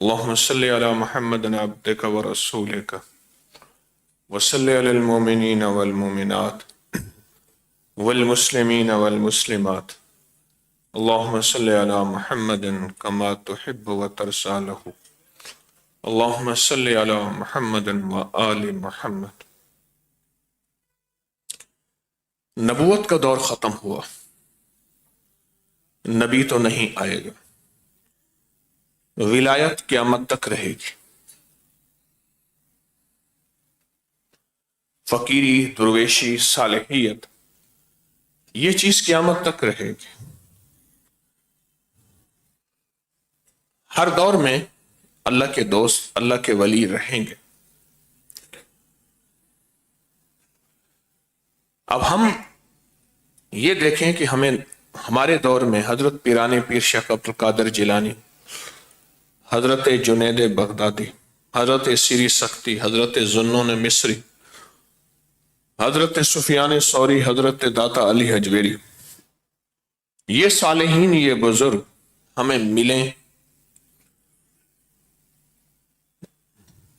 اللهم صل على محمد عبدك ورسولك وصل على المؤمنين والمؤمنات والمسلمين والمسلمات اللهم صل على محمد كما تحب وترضى له اللهم صل على محمد وآل محمد۔ نبوت کا دور ختم ہوا، نبی تو نہیں آئے گا، ولایت قیامت تک رہے گی۔ فقیری، درویشی، صالحیت، یہ چیز قیامت تک رہے گی۔ ہر دور میں اللہ کے دوست، اللہ کے ولی رہیں گے۔ اب ہم یہ دیکھیں کہ ہمارے دور میں حضرت پیران پیر شیخ عبد القادر جیلانی، حضرت جنید بغدادی، حضرت سیری سختی، حضرت ذوالنون مصری، حضرت سفیان ثوری، حضرت داتا علی حجویری، یہ صالحین، یہ بزرگ ہمیں ملیں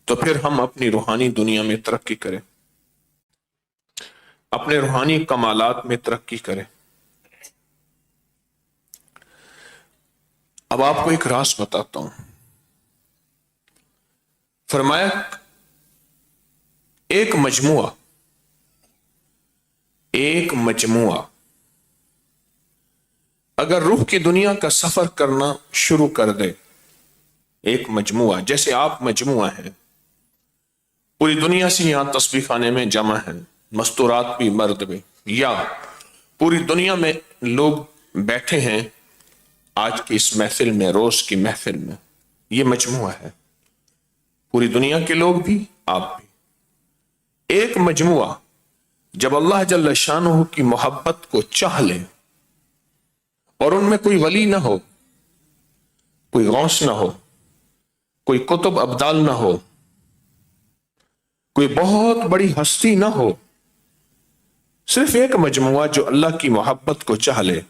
تو پھر ہم اپنی روحانی دنیا میں ترقی کریں، اپنے روحانی کمالات میں ترقی کریں۔ اب آپ کو ایک راز بتاتا ہوں۔ فرمایا ایک مجموعہ اگر روح کی دنیا کا سفر کرنا شروع کر دے، ایک مجموعہ جیسے آپ مجموعہ ہیں، پوری دنیا سے یہاں تسبیح خانے میں جمع ہیں، مستورات بھی، مرد بھی، یا پوری دنیا میں لوگ بیٹھے ہیں آج کی اس محفل میں، روز کی محفل میں، یہ مجموعہ ہے، پوری دنیا کے لوگ بھی، آپ بھی۔ ایک مجموعہ جب اللہ جل شانہ کی محبت کو چاہ لے اور ان میں کوئی ولی نہ ہو، کوئی غوث نہ ہو، کوئی قطب ابدال نہ ہو، کوئی بہت بڑی ہستی نہ ہو، صرف ایک مجموعہ جو اللہ کی محبت کو چاہ لے،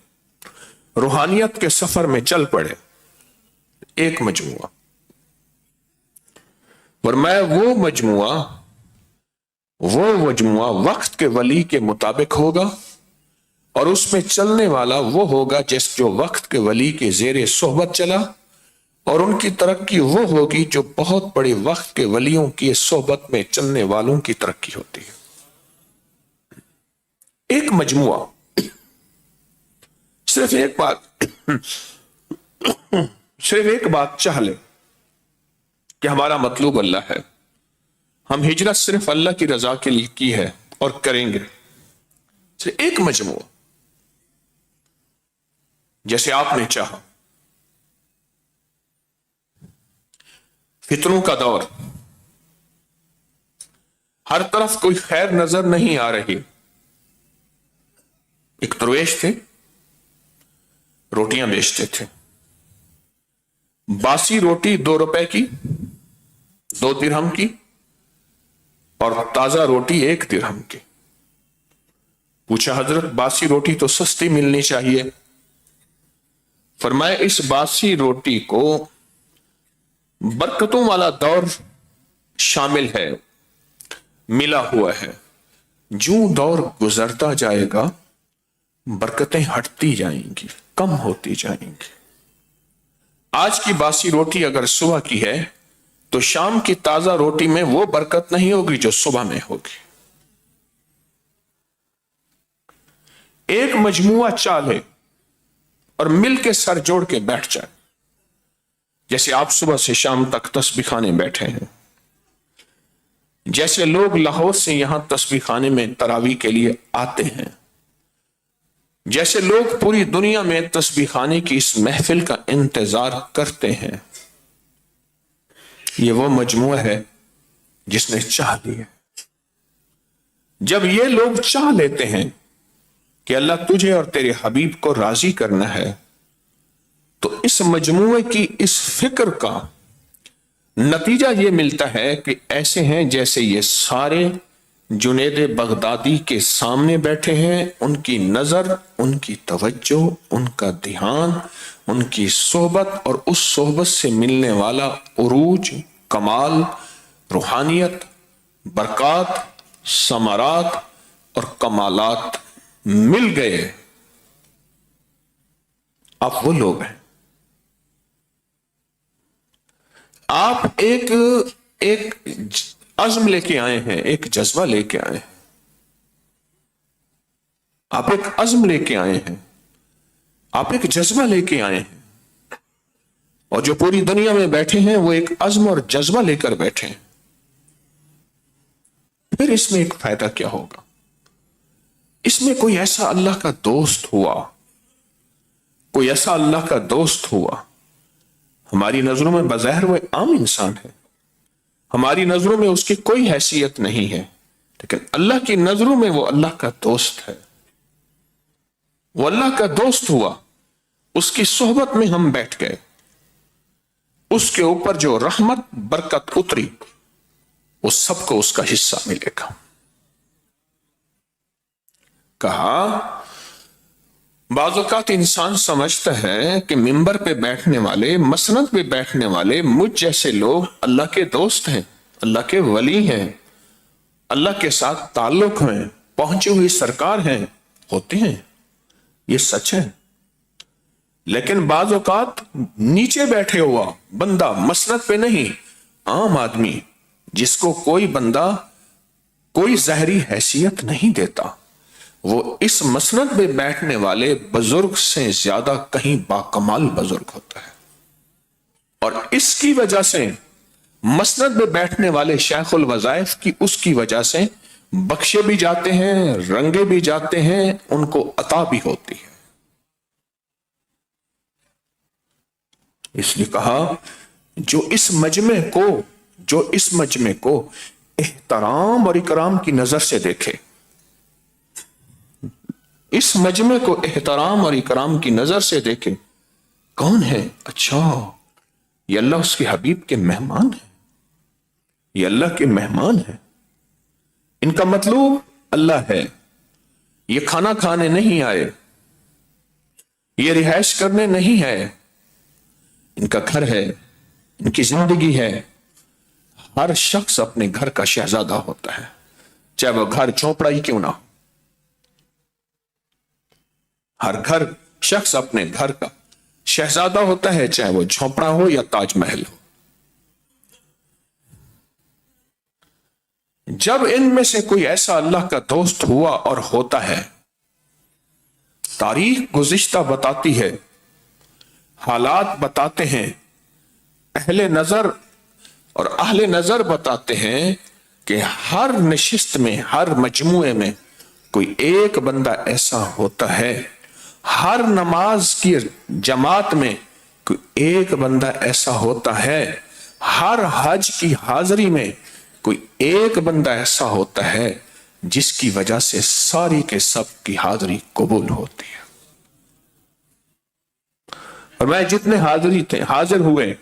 روحانیت کے سفر میں چل پڑے، ایک مجموعہ، فرمایا وہ مجموعہ وقت کے ولی کے مطابق ہوگا، اور اس میں چلنے والا وہ ہوگا جو وقت کے ولی کے زیر صحبت چلا، اور ان کی ترقی وہ ہوگی جو بہت بڑے وقت کے ولیوں کی صحبت میں چلنے والوں کی ترقی ہوتی ہے۔ ایک مجموعہ، صرف ایک بات چاہ لے کہ ہمارا مطلوب اللہ ہے، ہم ہجرت صرف اللہ کی رضا کے لیے کی ہے اور کریں گے، صرف ایک مجموعہ جیسے آپ نے چاہا۔ فتنوں کا دور، ہر طرف کوئی خیر نظر نہیں آ رہی۔ ایک درویش تھے، روٹیاں بیچتے تھے، باسی روٹی 2 روپے کی، 2 درہم کی، اور تازہ روٹی 1 درہم کی۔ پوچھا حضرت باسی روٹی تو سستی ملنی چاہیے۔ فرمایا اس باسی روٹی کو برکتوں والا دور شامل ہے، ملا ہوا ہے، جو دور گزرتا جائے گا برکتیں ہٹتی جائیں گی، کم ہوتی جائیں گی۔ آج کی باسی روٹی اگر صبح کی ہے تو شام کی تازہ روٹی میں وہ برکت نہیں ہوگی جو صبح میں ہوگی۔ ایک مجموعہ چالے اور مل کے سر جوڑ کے بیٹھ جائے، جیسے آپ صبح سے شام تک تسبیح خانے بیٹھے ہیں، جیسے لوگ لاہور سے یہاں تسبیح خانے میں تراویح کے لیے آتے ہیں، جیسے لوگ پوری دنیا میں تسبیح خانے کی اس محفل کا انتظار کرتے ہیں، یہ وہ مجموعہ ہے جس نے چاہ لیا۔ جب یہ لوگ چاہ لیتے ہیں کہ اللہ تجھے اور تیرے حبیب کو راضی کرنا ہے، تو اس مجموعے کی اس فکر کا نتیجہ یہ ملتا ہے کہ ایسے ہیں جیسے یہ سارے جنید بغدادی کے سامنے بیٹھے ہیں، ان کی نظر، ان کی توجہ، ان کا دھیان ان کی صحبت اور اس صحبت سے ملنے والا عروج، کمال، روحانیت، برکات، ثمرات اور کمالات مل گئے، آپ وہ لوگ ہیں۔ آپ ایک عزم لے کے آئے ہیں، ایک جذبہ لے کے آئے ہیں، آپ ایک عزم لے کے آئے ہیں، آپ ایک جذبہ لے کے آئے ہیں، اور جو پوری دنیا میں بیٹھے ہیں وہ ایک عزم اور جذبہ لے کر بیٹھے ہیں۔ پھر اس میں ایک فائدہ کیا ہوگا؟ اس میں کوئی ایسا اللہ کا دوست ہوا، کوئی ایسا اللہ کا دوست ہوا، ہماری نظروں میں بظاہر وہ عام انسان ہے، ہماری نظروں میں اس کی کوئی حیثیت نہیں ہے، لیکن اللہ کی نظروں میں وہ اللہ کا دوست ہے، وہ اللہ کا دوست ہوا، اس کی صحبت میں ہم بیٹھ گئے، اس کے اوپر جو رحمت برکت اتری وہ سب کو اس کا حصہ ملے گا۔ کہا بعض اوقات انسان سمجھتا ہے کہ ممبر پہ بیٹھنے والے، مسند پہ بیٹھنے والے مجھ جیسے لوگ اللہ کے دوست ہیں، اللہ کے ولی ہیں، اللہ کے ساتھ تعلق ہیں، پہنچی ہوئی سرکار ہیں، ہوتے ہیں، یہ سچ ہے۔ لیکن بعض اوقات نیچے بیٹھے ہوا بندہ، مسند پہ نہیں، عام آدمی جس کو کوئی بندہ کوئی ظاہری حیثیت نہیں دیتا، وہ اس مسند پہ بیٹھنے والے بزرگ سے زیادہ کہیں باکمال بزرگ ہوتا ہے، اور اس کی وجہ سے مسند پہ بیٹھنے والے شیخ الوظائف کی اس کی وجہ سے بخشے بھی جاتے ہیں، رنگے بھی جاتے ہیں، ان کو عطا بھی ہوتی ہے۔ اس لیے کہا جو اس مجمع کو احترام اور اکرام کی نظر سے دیکھے، اس مجمع کو احترام اور اکرام کی نظر سے دیکھے، کون ہے؟ اچھا یہ اللہ اس کے حبیب کے مہمان ہیں، یہ اللہ کے مہمان ہیں، ان کا مطلوب اللہ ہے، یہ کھانا کھانے نہیں آئے، یہ رہائش کرنے نہیں ہے، ان کا گھر ہے، ان کی زندگی ہے۔ ہر شخص اپنے گھر کا شہزادہ ہوتا ہے، چاہے وہ گھر جھونپڑا ہی کیوں نہ ہو، ہر شخص اپنے گھر کا شہزادہ ہوتا ہے، چاہے وہ جھونپڑا ہو یا تاج محل ہو۔ جب ان میں سے کوئی ایسا اللہ کا دوست ہوا اور ہوتا ہے، تاریخ گزشتہ بتاتی ہے، حالات بتاتے ہیں، اہل نظر بتاتے ہیں کہ ہر نشست میں، ہر مجموعے میں کوئی ایک بندہ ایسا ہوتا ہے، ہر نماز کی جماعت میں کوئی ایک بندہ ایسا ہوتا ہے، ہر حج کی حاضری میں کوئی ایک بندہ ایسا ہوتا ہے جس کی وجہ سے ساری کے سب کی حاضری قبول ہوتی ہے۔ اور میں جتنے حاضر ہوئے،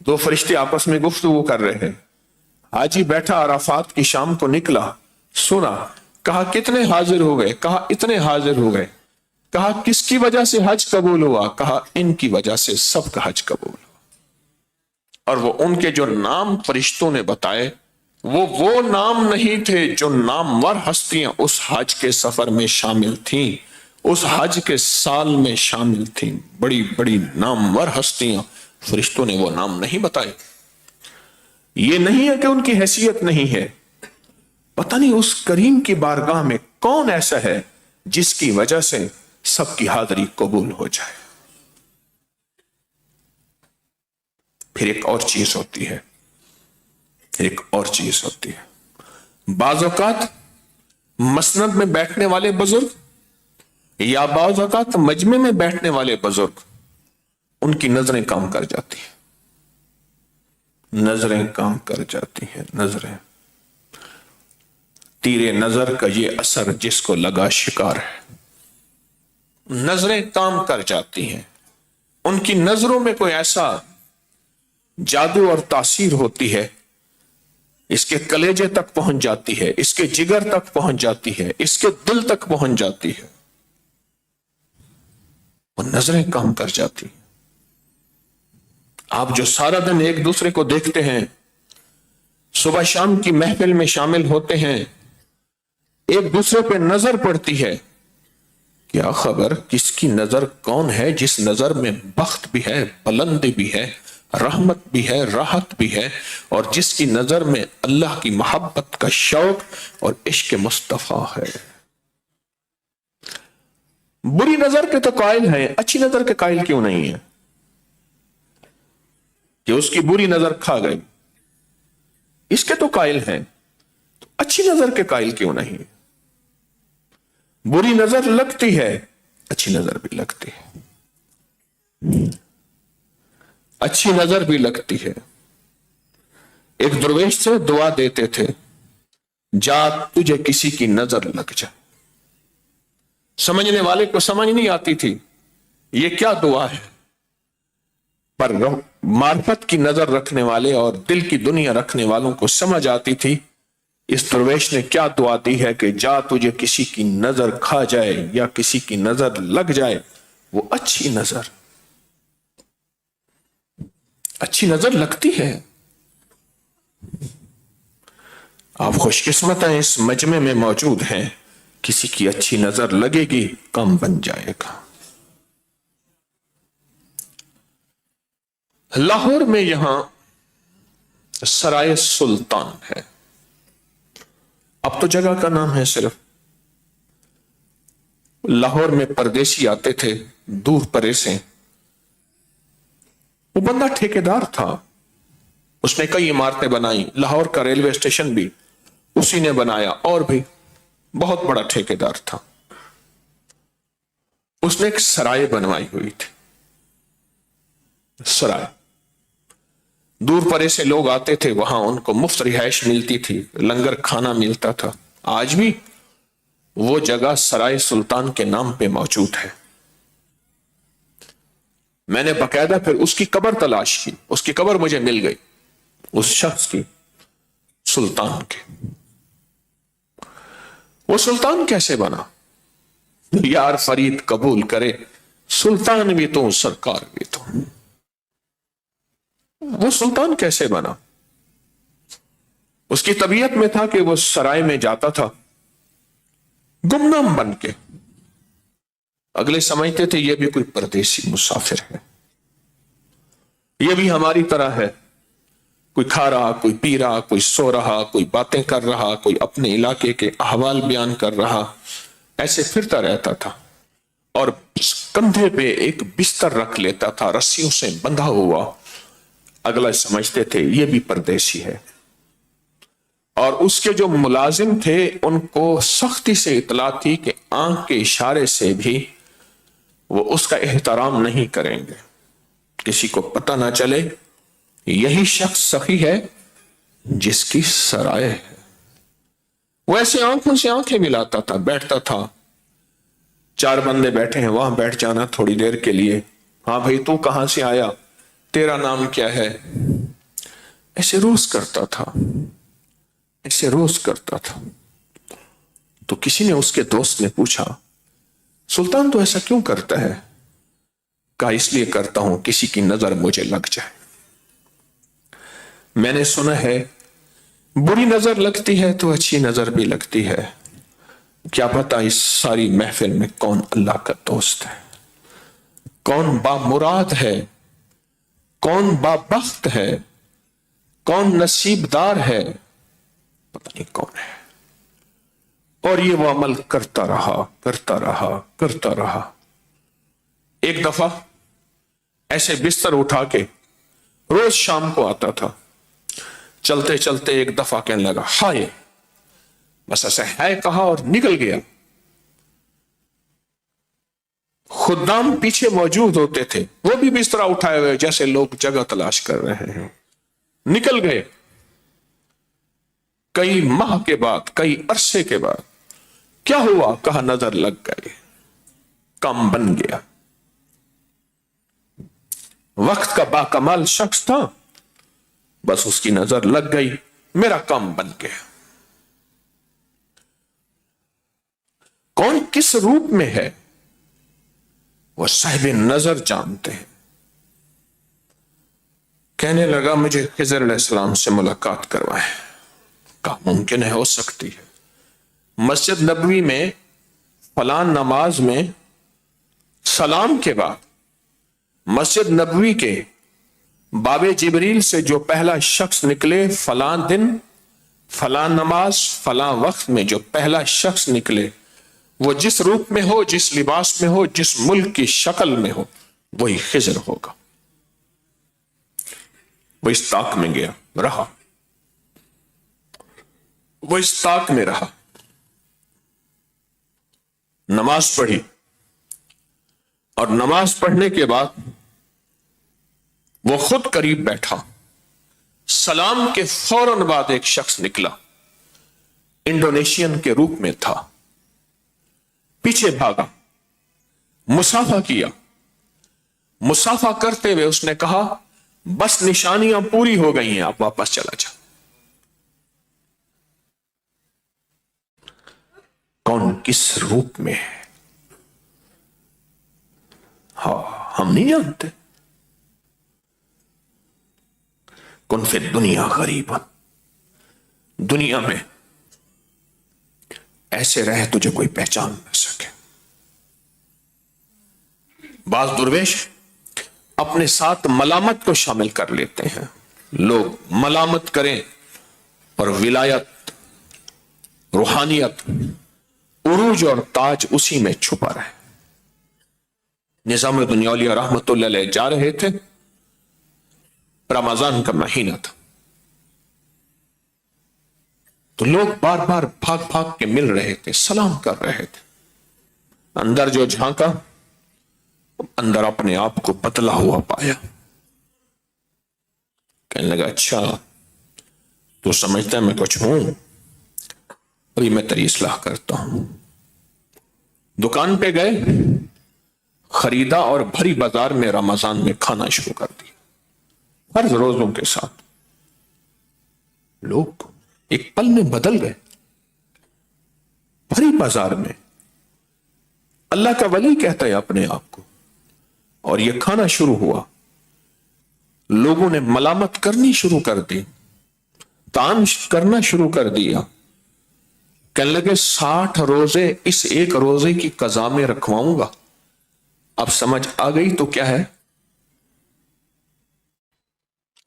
دو فرشتے آپس میں گفتگو کر رہے ہیں، حاجی بیٹھا عرفات کی شام کو نکلا، سنا، کہا کتنے حاضر ہوئے؟ کہا اتنے حاضر ہوئے۔ کہا کس کی وجہ سے حج قبول ہوا؟ کہا ان کی وجہ سے سب کا حج قبول ہوا۔ اور وہ ان کے جو نام فرشتوں نے بتائے، وہ نام نہیں تھے جو نامور ہستیاں اس حج کے سفر میں شامل تھیں، اس حج کے سال میں شامل تھیں، بڑی بڑی نامور ہستیاں، فرشتوں نے وہ نام نہیں بتائے۔ یہ نہیں ہے کہ ان کی حیثیت نہیں ہے، پتہ نہیں اس کریم کی بارگاہ میں کون ایسا ہے جس کی وجہ سے سب کی حاضری قبول ہو جائے۔ پھر ایک اور چیز ہوتی ہے، بعض اوقات مسند میں بیٹھنے والے بزرگ یا بعض اوقات مجمع میں بیٹھنے والے بزرگ، ان کی نظریں کام کر جاتی ہیں، نظریں تیرے نظر کا یہ اثر جس کو لگا شکار ہے، نظریں کام کر جاتی ہیں، ان کی نظروں میں کوئی ایسا جادو اور تاثیر ہوتی ہے، اس کے کلیجے تک پہنچ جاتی ہے، اس کے جگر تک پہنچ جاتی ہے، اس کے دل تک پہنچ جاتی ہے۔ وہ نظریں کام کر جاتی. آپ جو سارا دن ایک دوسرے کو دیکھتے ہیں، صبح شام کی محفل میں شامل ہوتے ہیں، ایک دوسرے پہ نظر پڑتی ہے. کیا خبر کس کی نظر کون ہے جس نظر میں بخت بھی ہے، بلندی بھی ہے، رحمت بھی ہے، راحت بھی ہے، اور جس کی نظر میں اللہ کی محبت کا شوق اور عشق مصطفیٰ ہے. بری نظر کے تو قائل ہیں، اچھی نظر کے قائل کیوں نہیں ہے؟ کہ اس کی بری نظر کھا گئی، اس کے تو قائل ہیں، تو اچھی نظر کے قائل کیوں نہیں؟ بری نظر لگتی ہے، اچھی نظر بھی لگتی ہے، اچھی نظر بھی لگتی ہے. ایک درویش سے دعا دیتے تھے، جا تجھے کسی کی نظر لگ جائے. سمجھنے والے کو سمجھ نہیں آتی تھی یہ کیا دعا ہے، پر معرفت کی نظر رکھنے والے اور دل کی دنیا رکھنے والوں کو سمجھ آتی تھی. اس درویش نے کیا دعا دی ہے کہ جا تجھے کسی کی نظر کھا جائے یا کسی کی نظر لگ جائے. وہ اچھی نظر، اچھی نظر لگتی ہے. آپ خوش قسمت ہیں، اس مجمع میں موجود ہیں. کسی کی اچھی نظر لگے گی، کم بن جائے گا. لاہور میں یہاں سرائے سلطان ہے، اب تو جگہ کا نام ہے صرف. لاہور میں پردیسی آتے تھے دور پرے سے. وہ بندہ ٹھیکیدار تھا، اس نے کئی عمارتیں بنائی. لاہور کا ریلوے اسٹیشن بھی اسی نے بنایا، اور بھی بہت بڑا ٹھیکیدار تھا. اس نے ایک سرائے بنوائی ہوئی تھی. سرائے دور پرے سے لوگ آتے تھے، وہاں ان کو مفت رہائش ملتی تھی، لنگر کھانا ملتا تھا. آج بھی وہ جگہ سرائے سلطان کے نام پہ موجود ہے. میں نے باقاعدہ پھر اس کی قبر تلاش کی، اس کی قبر مجھے مل گئی، اس شخص کی، سلطان کی. وہ سلطان کیسے بنا؟ یار فرید قبول کرے، سلطان بھی تو سرکار بھی تو. وہ سلطان کیسے بنا؟ اس کی طبیعت میں تھا کہ وہ سرائے میں جاتا تھا گمنام بن کے. اگلے سمجھتے تھے یہ بھی کوئی پردیسی مسافر ہے، یہ بھی ہماری طرح ہے، کوئی کھا رہا، کوئی پی رہا، کوئی سو رہا، کوئی باتیں کر رہا، کوئی اپنے علاقے کے احوال بیان کر رہا. ایسے پھرتا رہتا تھا اور کندھے پہ ایک بستر رکھ لیتا تھا رسیوں سے بندھا ہوا. اگلا سمجھتے تھے یہ بھی پردیسی ہے. اور اس کے جو ملازم تھے ان کو سختی سے اطلاع تھی کہ آنکھ کے اشارے سے بھی وہ اس کا احترام نہیں کریں گے، کسی کو پتہ نہ چلے یہی شخص سخی ہے جس کی سرائے ہے. وہ ایسے آنکھوں سے آنکھیں ملاتا تھا، بیٹھتا تھا. 4 بندے بیٹھے ہیں، وہاں بیٹھ جانا تھوڑی دیر کے لیے. ہاں بھائی تو کہاں سے آیا، تیرا نام کیا ہے؟ ایسے روز کرتا تھا، ایسے روز کرتا تھا. تو کسی نے اس کے دوست نے پوچھا، سلطان تو ایسا کیوں کرتا ہے؟ کہا اس لیے کرتا ہوں کسی کی نظر مجھے لگ جائے. میں نے سنا ہے بری نظر لگتی ہے تو اچھی نظر بھی لگتی ہے. کیا پتا اس ساری محفل میں کون اللہ کا دوست ہے، کون با مراد ہے، کون با بخت ہے، کون نصیب دار ہے، پتہ نہیں کون ہے. اور یہ وہ عمل کرتا رہا کرتا رہا کرتا رہا. ایک دفعہ ایسے بستر اٹھا کے روز شام کو آتا تھا. چلتے چلتے ایک دفعہ کہنے لگا ہائے، بس ایسے ہے کہا اور نکل گیا. خدام پیچھے موجود ہوتے تھے، وہ بھی بستر اٹھائے ہوئے جیسے لوگ جگہ تلاش کر رہے ہیں. نکل گئے. کئی ماہ کے بعد، کئی عرصے کے بعد کیا ہوا؟ کہا نظر لگ گئی، کام بن گیا. وقت کا باکمال شخص تھا، بس اس کی نظر لگ گئی، میرا کام بن گیا. کون کس روپ میں ہے وہ صاحب نظر جانتے ہیں. کہنے لگا مجھے خضر علیہ السلام سے ملاقات کروائے. کہا ممکن ہے، ہو سکتی ہے. مسجد نبوی میں فلاں نماز میں سلام کے بعد مسجد نبوی کے باب جبریل سے جو پہلا شخص نکلے، فلاں دن فلاں نماز فلاں وقت میں جو پہلا شخص نکلے، وہ جس روپ میں ہو، جس لباس میں ہو، جس ملک کی شکل میں ہو، وہی خضر ہوگا. وہ اس طاق میں گیا رہا، وہ اس طاق میں رہا، نماز پڑھی، اور نماز پڑھنے کے بعد وہ خود قریب بیٹھا. سلام کے فوراً بعد ایک شخص نکلا، انڈونیشین کے روپ میں تھا، پیچھے بھاگا، مصافحہ کیا. مصافحہ کرتے ہوئے اس نے کہا بس نشانیاں پوری ہو گئی ہیں، آپ واپس چلا جا. کون کس روپ میں ہے، ہاں ہم نہیں جانتے. کن فی دنیا غریبا، دنیا میں ایسے رہ تجھے کوئی پہچان نہ سکے. بعض درویش اپنے ساتھ ملامت کو شامل کر لیتے ہیں. لوگ ملامت کریں اور ولایت، روحانیت، عروج اور تاج اسی میں چھپا رہے. نظام الدین اولیاء رحمت اللہ علیہ جا رہے تھے، رمضان کا مہینہ تھا، تو لوگ بار بار بھاگ بھاگ کے مل رہے تھے، سلام کر رہے تھے. اندر جو جھانکا، اندر اپنے آپ کو پتلا ہوا پایا. کہنے لگا اچھا تو سمجھتا ہے میں کچھ ہوں، ابھی میں تیری اصلاح کرتا ہوں. دکان پہ گئے، خریدا اور بھری بازار میں رمضان میں کھانا شروع کر دیا، فرض روزوں کے ساتھ. لوگ ایک پل میں بدل گئے. بھری بازار میں اللہ کا ولی کہتا ہے اپنے آپ کو، اور یہ کھانا شروع ہوا. لوگوں نے ملامت کرنی شروع کر دی، طعن کرنا شروع کر دیا. کہنے لگے 60 روزے اس ایک روزے کی قضا میں رکھواؤں گا. اب سمجھ آ گئی تو کیا ہے؟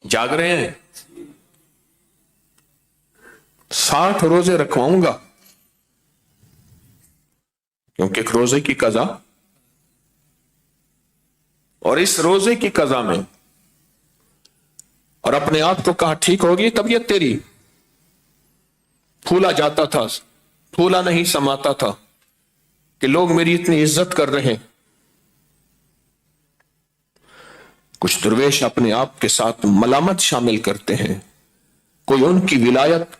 جاگ رہے ہیں؟ 60 روزے رکھواؤں گا کیونکہ ایک روزے کی قضا، اور اس روزے کی قضا میں، اور اپنے آپ کو کہا ٹھیک ہوگی طبیعت تیری. پھولا جاتا تھا، پھولا نہیں سماتا تھا کہ لوگ میری اتنی عزت کر رہے. کچھ درویش اپنے آپ کے ساتھ ملامت شامل کرتے ہیں. کوئی ان کی ولایت،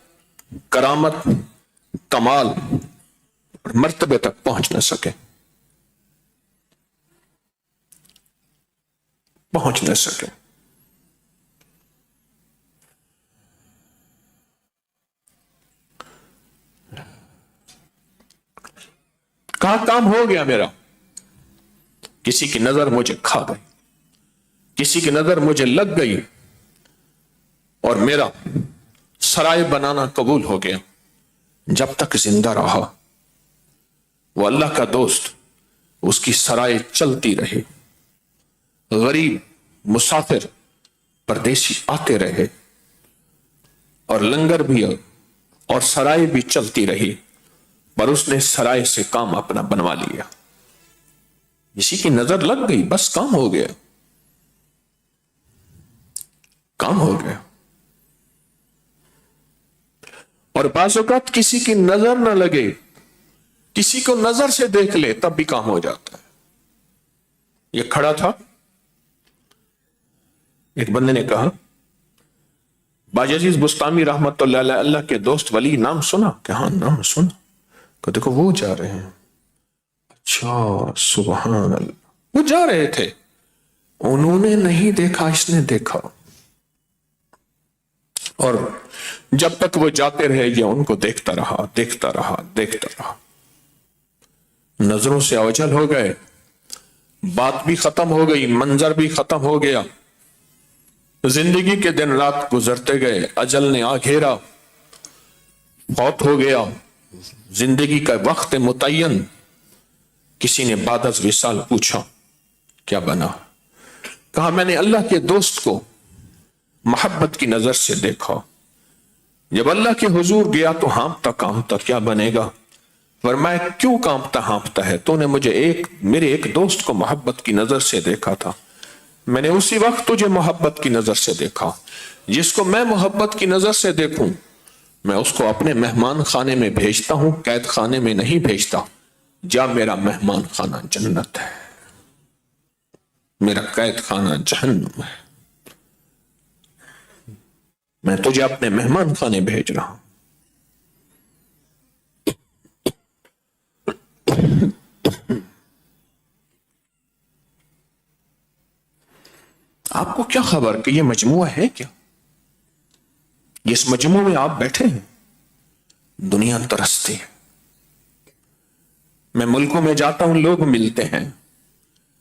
کرامت، کمال اور مرتبے تک پہنچ نہ سکے، پہنچ نہ سکے. کہاں کام ہو گیا میرا؟ کسی کی نظر مجھے کھا گئی، کسی کی نظر مجھے لگ گئی، اور میرا سرائے بنانا قبول ہو گیا. جب تک زندہ رہا وہ اللہ کا دوست، اس کی سرائے چلتی رہی. غریب، مسافر، پردیسی آتے رہے، اور لنگر بھی اور سرائے بھی چلتی رہی، پر اس نے سرائے سے کام اپنا بنوا لیا. کسی کی نظر لگ گئی، بس کام ہو گیا، کام ہو گیا. اور بعض اوقات کسی کی نظر نہ لگے، کسی کو نظر سے دیکھ لے تب بھی کام ہو جاتا ہے. یہ کھڑا تھا، ایک بندے نے کہا باجعزیز بستامی رحمت اللہ علیہ، اللہ کے دوست ولی نام سنا؟ کہ ہاں نام سنا. کہ دیکھو وہ جا رہے ہیں. اچھا سبحان اللہ، وہ جا رہے تھے، انہوں نے نہیں دیکھا، اس نے دیکھا. اور جب تک وہ جاتے رہے یہ ان کو دیکھتا رہا، دیکھتا رہا، دیکھتا رہا. نظروں سے اوجھل ہو گئے. بات بھی ختم ہو گئی، منظر بھی ختم ہو گیا، زندگی کے دن رات گزرتے گئے، اجل نے آ گھیرا، فوت ہو گیا، زندگی کا وقت متعین۔ کسی نے بعد از وصال پوچھا کیا بنا؟ کہا میں نے اللہ کے دوست کو محبت کی نظر سے دیکھا، جب اللہ کے حضور گیا تو ہانپتا کانپتا کیا بنے گا؟ فرمایا کیوں کانپتا ہانپتا ہے؟ تو نے مجھے میرے ایک دوست کو محبت کی نظر سے دیکھا تھا، میں نے اسی وقت تجھے محبت کی نظر سے دیکھا۔ جس کو میں محبت کی نظر سے دیکھوں میں اس کو اپنے مہمان خانے میں بھیجتا ہوں، قید خانے میں نہیں بھیجتا۔ جا، میرا مہمان خانہ جنت ہے، میرا قید خانہ جہنم ہے، میں تجھے اپنے مہمان خانے بھیج رہا ہوں۔ آپ کو کیا خبر کہ یہ مجموعہ ہے کیا؟ اس مجموعے میں آپ بیٹھے ہیں، دنیا ترستی ہے۔ میں ملکوں میں جاتا ہوں، لوگ ملتے ہیں،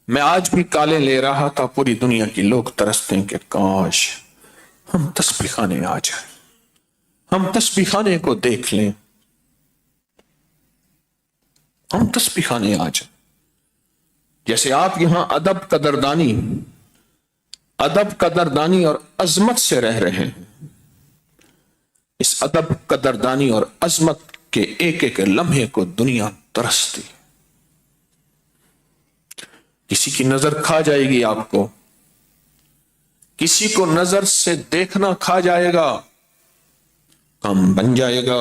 میں آج بھی کالے لے رہا تھا، پوری دنیا کی لوگ ترستے ہیں کہ کاش ہم تسبیح خانے آ جائیں، ہم تسبیح خانے کو دیکھ لیں، ہم تسبیح خانے آ جائیں۔ جیسے آپ یہاں ادب قدردانی اور عظمت سے رہ رہے ہیں، اس ادب قدردانی اور عظمت کے ایک ایک لمحے کو دنیا ترستی۔ کسی کی نظر کھا جائے گی آپ کو، کسی کو نظر سے دیکھنا کھا جائے گا، کام بن جائے گا۔